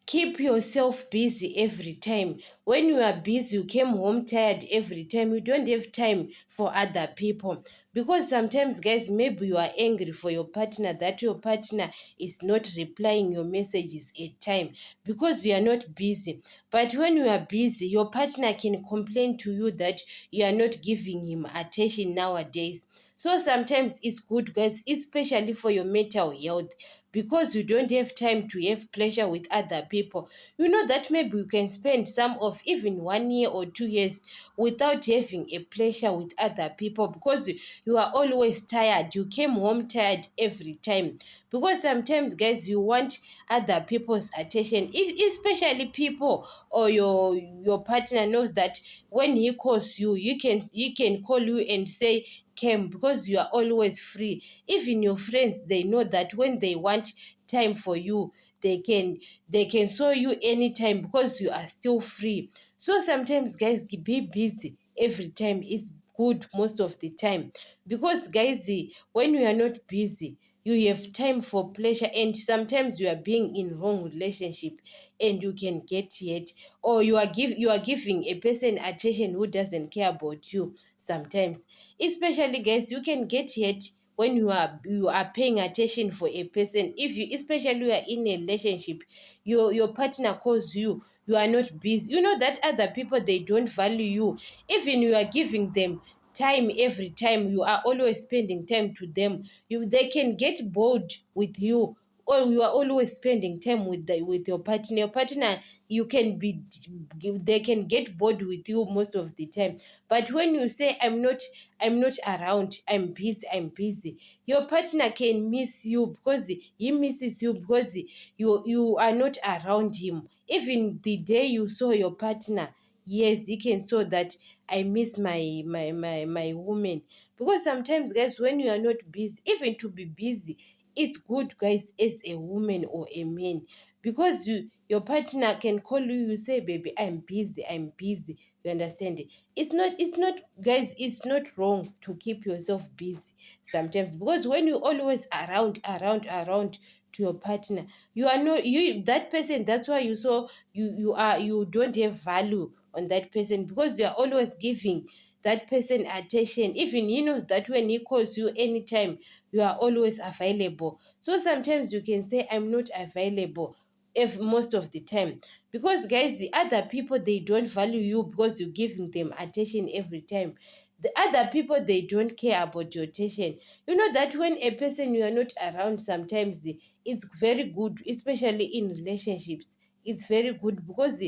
keep yourself busy every time. When you are busy, you came home tired every time, you don't have time for other people. Because sometimes, guys, maybe you are angry for your partner that your partner is not replying your messages at time because you are not busy. But when you are busy, your partner can complain to you that you are not giving him attention nowadays. So sometimes it's good, guys, especially for your mental health, because you don't have time to have pleasure with other people. You know that maybe you can spend some of even 1 year or 2 years without having a pleasure with other people because you are always tired. You came home tired every time. Because sometimes, guys, you want other people's attention, especially people or your partner knows that when he calls you, he can call you and say came, because you are always free. Even your friends, they know that when they want time for you, they can show you anytime because you are still free. So sometimes, guys, be busy every time is good most of the time, because, guys, when you are not busy, you have time for pleasure, and sometimes you are being in wrong relationship and you can get hurt, or you are giving a person attention who doesn't care about you. Sometimes, especially, guys, you can get hurt when you are paying attention for a person. If you, especially, you are in a relationship, your partner calls you, you are not busy, you know that other people, they don't value you. Even you are giving them time every time, you are always spending time to them, they can get bored with you, or you are always spending time with your partner. You can be They can get bored with you most of the time. But when you say I'm not around, I'm busy, your partner can miss you because he misses you, because you are not around him. Even the day you saw your partner, yes, he can saw that I miss my woman. Because sometimes, guys, when you are not busy, even to be busy, it's good, guys, as a woman or a man, because your partner can call you, you say, baby, I'm busy. You understand it? It's not, guys, it's not wrong to keep yourself busy sometimes, because when you always around to your partner, you are not you that person. That's why you don't have value on that person, because you are always giving that person attention. Even he knows that when he calls you anytime, you are always available. So sometimes you can say I'm not available if most of the time, because, guys, the other people, they don't value you because you're giving them attention every time. The other people, they don't care about your attention. You know that when a person you are not around, sometimes it's very good, especially in relationships. It's very good because,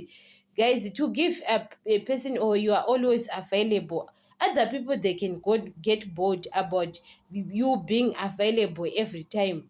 guys, to give a person, or you are always available, other people, they can get bored about you being available every time.